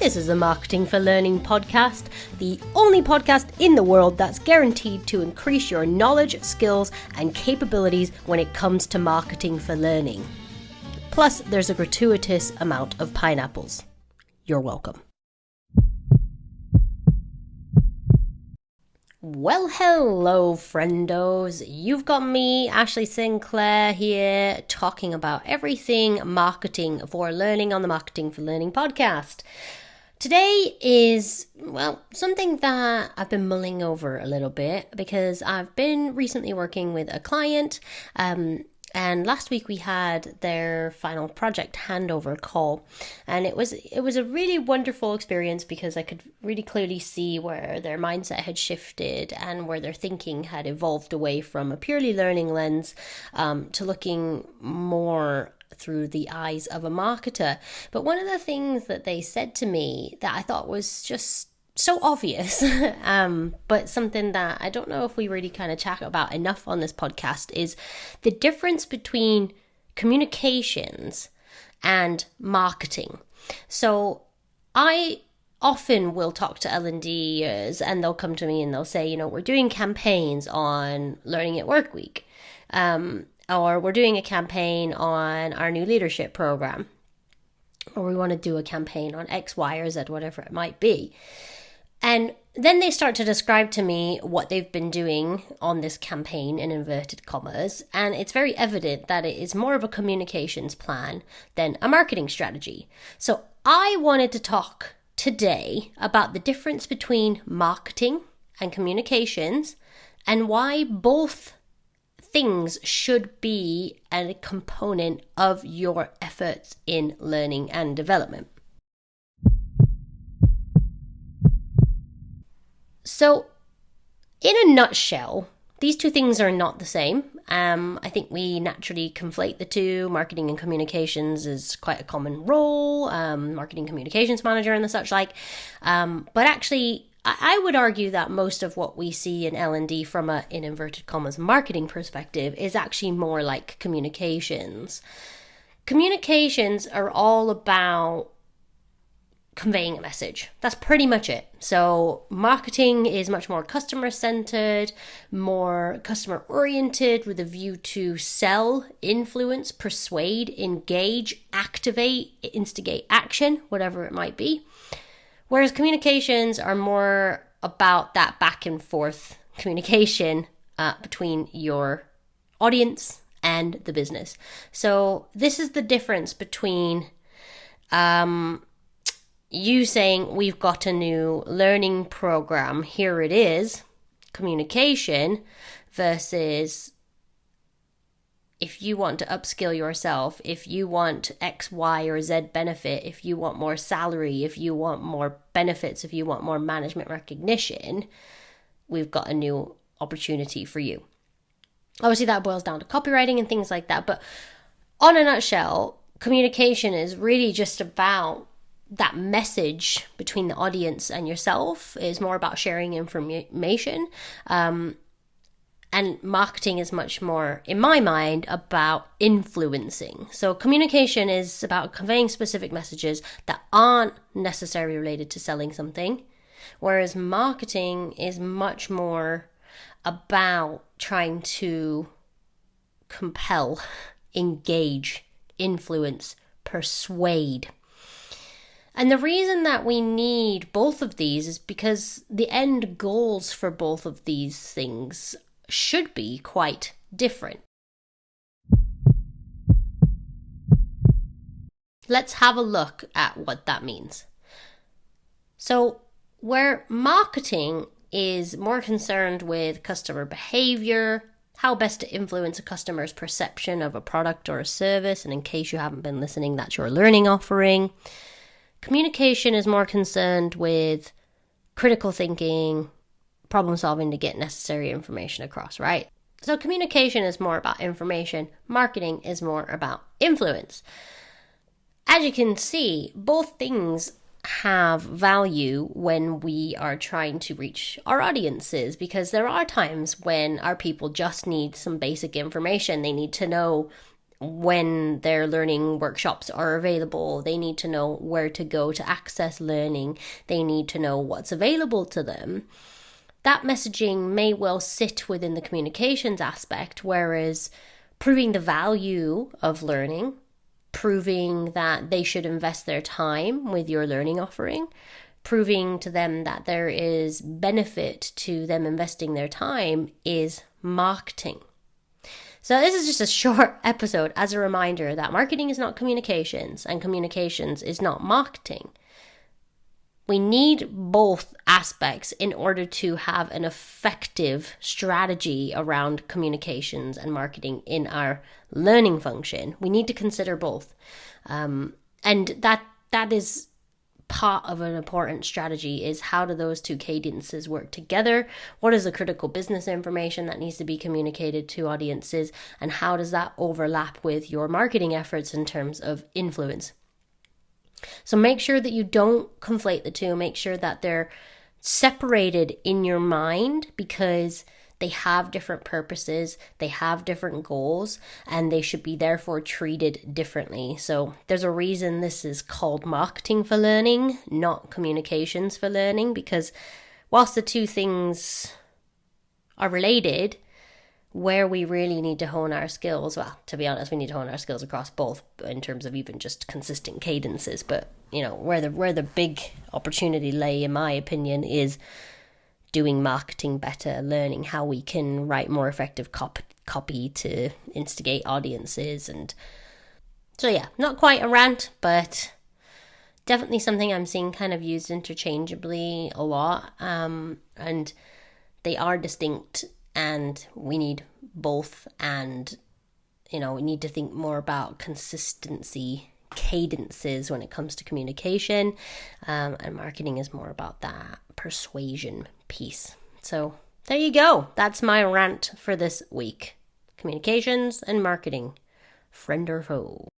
This is the Marketing for Learning podcast, the only podcast in the world that's guaranteed to increase your knowledge, skills, and capabilities when it comes to marketing for learning. Plus, there's a gratuitous amount of pineapples. You're welcome. Well, hello, friendos. You've got me, Ashley Sinclair, here talking about everything marketing for learning on the Marketing for Learning podcast. Today is, something that I've been mulling over a little bit because I've been recently working with a client, and last week we had their final project handover call, and it was a really wonderful experience because I could really clearly see where their mindset had shifted and where their thinking had evolved away from a purely learning lens to looking more through the eyes of a marketer. But one of the things that they said to me that I thought was just so obvious, but something that I don't know if we really kind of chat about enough on this podcast is the difference between communications and marketing. So I often will talk to L&Ders and they'll come to me and they'll say, we're doing campaigns on Learning at Work Week, or we're doing a campaign on our new leadership program, or we want to do a campaign on X, Y, or Z, whatever it might be. And then they start to describe to me what they've been doing on this campaign in inverted commas. And it's very evident that it is more of a communications plan than a marketing strategy. So I wanted to talk today about the difference between marketing and communications and why both things should be a component of your efforts in learning and development. So, in a nutshell, these two things are not the same. I think we naturally conflate the two. Marketing and communications is quite a common role, marketing communications manager and the such like. But actually, I would argue that most of what we see in L&D from a, in inverted commas, marketing perspective is actually more like communications. Communications are all about conveying a message. That's pretty much it. So marketing is much more customer-centered, more customer-oriented with a view to sell, influence, persuade, engage, activate, instigate action, whatever it might be. Whereas communications are more about that back and forth communication between your audience and the business. So this is the difference between you saying, we've got a new learning program, here it is, communication, versus if you want to upskill yourself, if you want X, Y, or Z benefit, if you want more salary, if you want more benefits, if you want more management recognition, we've got a new opportunity for you. Obviously, that boils down to copywriting and things like that. But on a nutshell, communication is really just about that message between the audience and yourself. Is more about sharing information. And marketing is much more, in my mind, about influencing. So communication is about conveying specific messages that aren't necessarily related to selling something, whereas marketing is much more about trying to compel, engage, influence, persuade. And the reason that we need both of these is because the end goals for both of these things should be quite different. Let's have a look at what that means. So, where marketing is more concerned with customer behavior, how best to influence a customer's perception of a product or a service, and in case you haven't been listening, that's your learning offering. Communication is more concerned with critical thinking, problem solving to get necessary information across, right? So communication is more about information. Marketing is more about influence. As you can see, both things have value when we are trying to reach our audiences, because there are times when our people just need some basic information. They need to know when their learning workshops are available. They need to know where to go to access learning. They need to know what's available to them. That messaging may well sit within the communications aspect, whereas proving the value of learning, proving that they should invest their time with your learning offering, proving to them that there is benefit to them investing their time is marketing. So this is just a short episode as a reminder that marketing is not communications and communications is not marketing. We need both aspects in order to have an effective strategy around communications and marketing in our learning function. We need to consider both. And that is part of an important strategy, is how do those two cadences work together? What is the critical business information that needs to be communicated to audiences? And how does that overlap with your marketing efforts in terms of influence? So make sure that you don't conflate the two. Make sure that they're separated in your mind, because they have different purposes, they have different goals, and they should be therefore treated differently. So there's a reason this is called marketing for learning, not communications for learning, because whilst the two things are related, where we really need to hone our skills, well, to be honest, we need to hone our skills across both in terms of even just consistent cadences. But, where the big opportunity lay, in my opinion, is doing marketing better, learning how we can write more effective copy to instigate audiences. And so, yeah, not quite a rant, but definitely something I'm seeing kind of used interchangeably a lot. And they are distinct, and we need both. And, we need to think more about consistency, cadences when it comes to communication. And marketing is more about that persuasion piece. So there you go. That's my rant for this week. Communications and marketing, friend or foe.